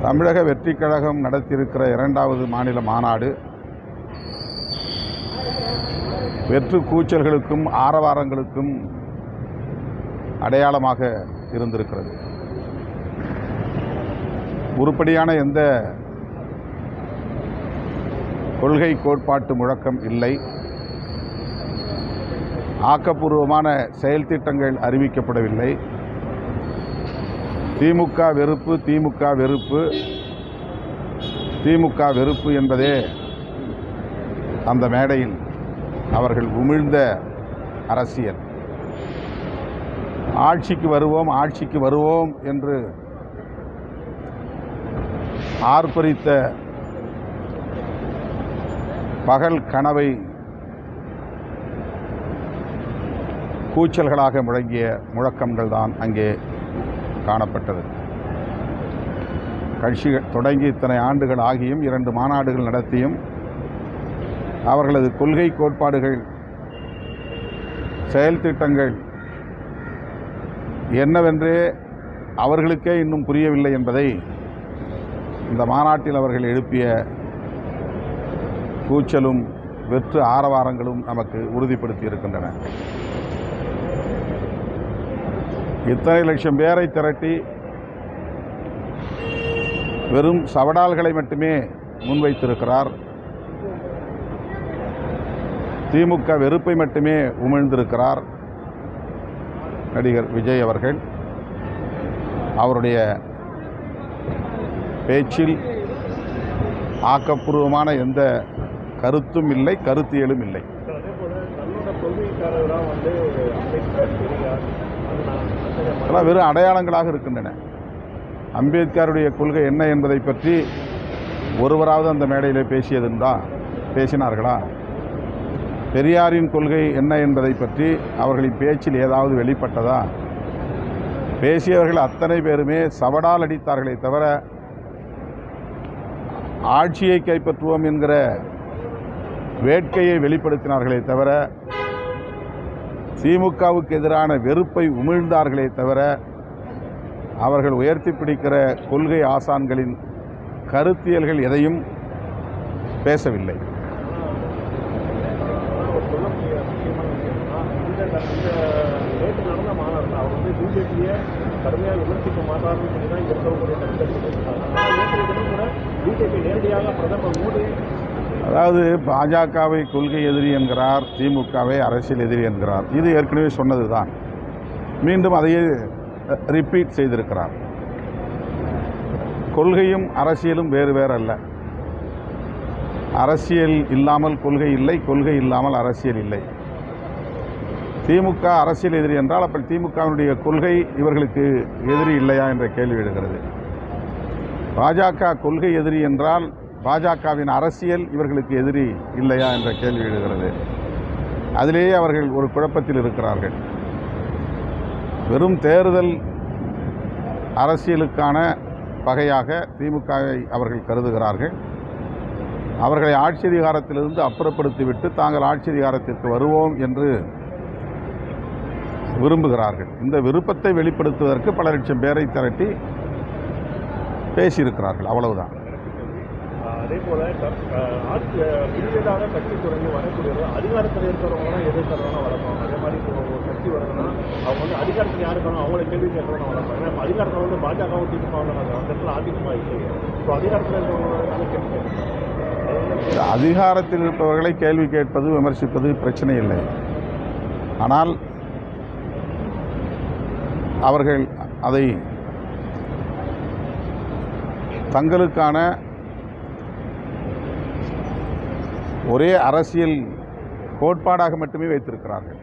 தமிழக வெற்றிக் கழகம் நடத்தியிருக்கிற இரண்டாவது மாநில மாநாடு வெற்று கூச்சல்களுக்கும் ஆரவாரங்களுக்கும் அடையாளமாக இருந்திருக்கிறது. உருப்படியான எந்த கொள்கை கோட்பாட்டு முழக்கம் இல்லை. ஆக்கப்பூர்வமான செயல் திட்டங்கள் அறிவிக்கப்படவில்லை. திமுக வெறுப்பு திமுக வெறுப்பு திமுக வெறுப்பு என்பதே அந்த மேடையில் அவர்கள் உமிழ்ந்த அரசியல். ஆட்சிக்கு வருவோம் என்று ஆர்ப்பரித்த பகல் கனவை கூச்சல்களாக முழங்கிய முழக்கங்கள் தான் அங்கே காணப்பட்டது. கட்சிகள் தொடங்கி இத்தனை ஆண்டுகள் ஆகியும் 2 மாநாடுகள் நடத்தியும் அவர்களது கொள்கை கோட்பாடுகள் செயல் திட்டங்கள் என்னவென்றே அவர்களுக்கே இன்னும் புரியவில்லை என்பதை இந்த மாநாட்டில் அவர்கள் எழுப்பிய கூச்சலும் வெற்று ஆரவாரங்களும் நமக்கு உறுதிப்படுத்தி இருக்கின்றன. இத்தனை லட்சம் பேரை திரட்டி வெறும் சவடால்களை மட்டுமே முன்வைத்திருக்கிறார். திமுக வெறுப்பை மட்டுமே உமிழ்ந்திருக்கிறார் நடிகர் விஜய் அவர்கள். அவருடைய பேச்சில் ஆக்கப்பூர்வமான எந்த கருத்தும் இல்லை, கருத்தியலும் இல்லை. அதெல்லாம் வெறும் அடையாளங்களாக இருக்கின்றன. அம்பேத்கருடைய கொள்கை என்ன என்பதை பற்றி ஒருவராவது அந்த மேடையில் பேசினார்களா? பெரியாரின் கொள்கை என்ன என்பதை பற்றி அவர்களின் பேச்சில் ஏதாவது வெளிப்பட்டதா? பேசியவர்கள் அத்தனை பேருமே சவடால் அடித்தார்களே தவிர ஆட்சியை கைப்பற்றுவோம் என்கிற வேட்கையை வெளிப்படுத்தினார்களே தவிர திமுகவுக்கு எதிரான வெறுப்பை உமிழ்ந்தார்களே தவிர அவர்கள் உயர்த்தி பிடிக்கிற கொள்கை ஆசான்களின் கருத்தியல்கள் எதையும் பேசவில்லை. அதாவது பாஜகவை கொள்கை எதிரி என்கிறார், திமுகவை அரசியல் எதிரி என்கிறார். இது ஏற்கனவே சொன்னது தான். மீண்டும் அதையே ரிப்பீட் செய்திருக்கிறார். கொள்கையும் அரசியலும் வேறு அல்ல. அரசியல் இல்லாமல் கொள்கை இல்லை, கொள்கை இல்லாமல் அரசியல் இல்லை. திமுக அரசியல் எதிரி என்றால் அப்படி திமுகவினுடைய கொள்கை இவர்களுக்கு எதிரி இல்லையா என்ற கேள்வி எழுகிறது. பாஜக கொள்கை எதிரி என்றால் பாஜகவின் அரசியல் இவர்களுக்கு எதிரி இல்லையா என்ற கேள்வி எழுகிறது. அதிலேயே அவர்கள் ஒரு குழப்பத்தில் இருக்கிறார்கள். வெறும் தேர்தல் அரசியலுக்கான பகையாக திமுகவை அவர்கள் கருதுகிறார்கள். அவர்களை ஆட்சி அதிகாரத்திலிருந்து அப்புறப்படுத்திவிட்டு தாங்கள் ஆட்சி அதிகாரத்திற்கு வருவோம் என்று விரும்புகிறார்கள். இந்த விருப்பத்தை வெளிப்படுத்துவதற்கு பல லட்சம் பேரை திரட்டி பேசியிருக்கிறார்கள். அவ்வளவுதான். அதே போல புதியதாக கட்சி தொடங்கி வரக்கூடியது அதிகாரத்தில் இருக்கிறவங்க தான் எதிர்க்கிறவங்க வளர்ப்பாங்க. அதே மாதிரி இப்போ கட்சி வருதுன்னா அவங்க அதிகாரத்தில் யார் இருக்காங்க அவங்கள கேள்வி கேட்கறவங்க வளர்ப்பாங்க. நம்ம அதிகாரத்தில் பாஜகவும் திமுகவும் அந்த இடத்துல அதிகமாக இல்லை. இப்போ அதிகாரத்தில் இருக்கிறவங்க கேள்வி அதிகாரத்தில் இருப்பவர்களை கேள்வி கேட்பது விமர்சிப்பது பிரச்சனை இல்லை. ஆனால் அவர்கள் அதை தங்களுக்கான ஒரே அரசியல் கோட்பாடாக மட்டுமே வைத்திருக்கிறார்கள்.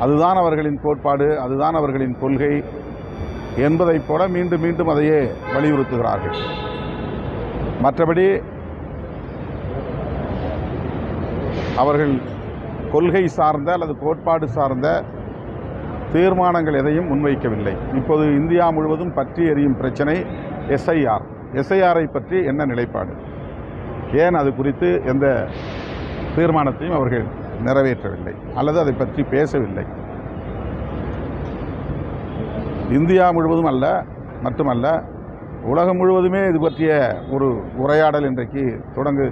அதுதான் அவர்களின் கோட்பாடு, அதுதான் அவர்களின் கொள்கை என்பதைப் போல மீண்டும் மீண்டும் அதையே வலியுறுத்துகிறார்கள். மற்றபடி அவர்கள் கொள்கை சார்ந்த அல்லது கோட்பாடு சார்ந்த தீர்மானங்கள் எதையும் முன்வைக்கவில்லை. இப்போது இந்தியா முழுவதும் பற்றி எரியும் பிரச்சனை எஸ்ஐஆரை பற்றி என்ன நிலைப்பாடு? ஏன் அது குறித்து எந்த தீர்மானத்தையும் அவர்கள் நிறைவேற்றவில்லை அல்லது அதை பற்றி பேசவில்லை. இந்தியா முழுவதும் மட்டுமல்ல உலகம் முழுவதுமே இது பற்றிய ஒரு உரையாடல் இன்றைக்கு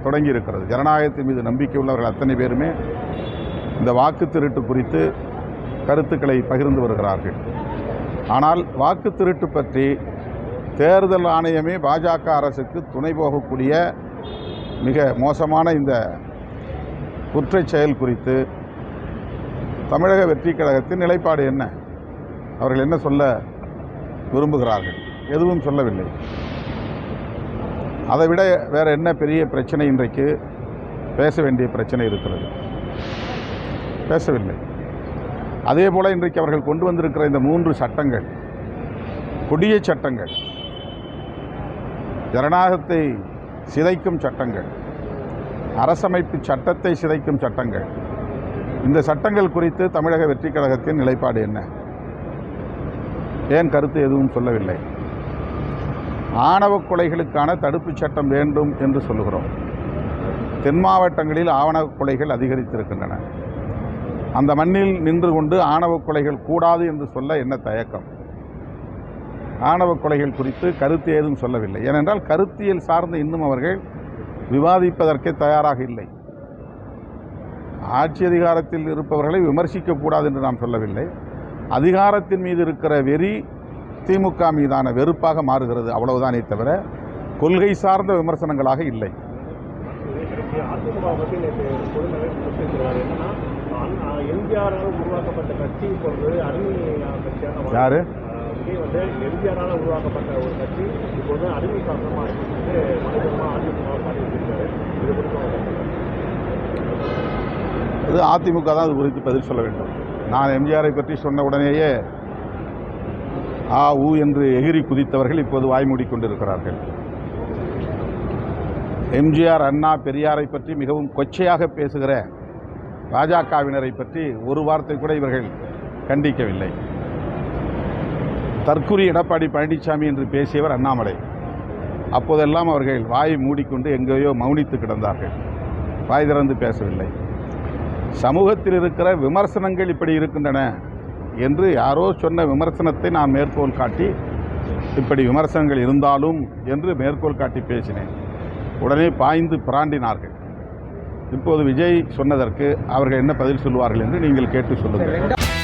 தொடங்கி இருக்கிறது. ஜனநாயகத்தின் மீது நம்பிக்கை உள்ளவர்கள் அத்தனை பேருமே இந்த வாக்கு திருட்டு குறித்து கருத்துக்களை பகிர்ந்து வருகிறார்கள். ஆனால் வாக்கு திருட்டு பற்றி தேர்தல் ஆணையமே பாஜக அரசுக்கு துணை போகக்கூடிய மிக மோசமான இந்த குற்றச் செயல் குறித்து தமிழக வெற்றி கழகத்தின் நிலைப்பாடு என்ன? அவர்கள் என்ன சொல்ல விரும்புகிறார்கள்? எதுவும் சொல்லவில்லை. அதைவிட வேறு என்ன பெரிய பிரச்சனை இன்றைக்கு பேச வேண்டிய பிரச்சனை இருக்கிறது? பேசவில்லை. அதே போல் இன்றைக்கு அவர்கள் கொண்டு வந்திருக்கிற இந்த 3 சட்டங்கள் கொடிய சட்டங்கள், ஜனநாயகத்தை சிதைக்கும் சட்டங்கள், அரசமைப்பு சட்டத்தை சிதைக்கும் சட்டங்கள். இந்த சட்டங்கள் குறித்து தமிழக வெற்றி கழகத்தின் நிலைப்பாடு என்ன? ஏன் கருத்து எதுவும் சொல்லவில்லை? ஆணவ கொலைகளுக்கான தடுப்புச் சட்டம் வேண்டும் என்று சொல்லுகிறோம். தென் மாவட்டங்களில் ஆணவ கொலைகள் அதிகரித்திருக்கின்றன. அந்த மண்ணில் நின்று கொண்டு ஆணவ கொலைகள் கூடாது என்று சொல்ல என்ன தயக்கம்? ஆணவ கொலைகள் குறித்து கருத்து ஏதும் சொல்லவில்லை. ஏனென்றால் கருத்தியல் சார்ந்து இன்னும் அவர்கள் விவாதிப்பதற்கே தயாராக இல்லை. ஆட்சி அதிகாரத்தில் இருப்பவர்களை விமர்சிக்கக்கூடாது என்று நாம் சொல்லவில்லை. அதிகாரத்தின் மீது இருக்கிற வெறி திமுக மீதான வெறுப்பாக மாறுகிறது, அவ்வளவுதானே தவிர கொள்கை சார்ந்த விமர்சனங்களாக இல்லை. யாரு? எம்ஜிஆரால் உருவாக்கப்பட்ட ஒரு கட்சி இப்போது அடிமை சாசனமாக இது அதிமுக தான் அது குறித்து பதில் சொல்ல வேண்டும். நான் எம்ஜிஆரை பற்றி சொன்ன உடனேயே ஆ ஊ என்று எகிரி குதித்தவர்கள் இப்போது வாய்மூடி கொண்டிருக்கிறார்கள். எம்ஜிஆர், அண்ணா, பெரியாரை பற்றி மிகவும் கொச்சையாக பேசுகிற பாஜகவினரை பற்றி ஒரு வார்த்தை கூட இவர்கள் கண்டிக்கவில்லை. தற்குறி எடப்பாடி பழனிசாமி என்று பேசியவர் அண்ணாமலை. அப்போதெல்லாம் அவர்கள் வாயை மூடிக்கொண்டு எங்கேயோ மௌனித்து கிடந்தார்கள், வாய் திறந்து பேசவில்லை. சமூகத்தில் இருக்கிற விமர்சனங்கள் இப்படி இருக்கின்றன என்று யாரோ சொன்ன விமர்சனத்தை நான் மேற்கோள் காட்டி இப்படி விமர்சனங்கள் இருந்தாலும் என்று மேற்கோள் காட்டி பேசினேன். உடனே பாய்ந்து பிராண்டினார்கள். இப்போது விஜய் சொன்னதற்கு அவர்கள் என்ன பதில் சொல்வார்கள் என்று நீங்கள் கேட்டு சொல்லுங்கள்.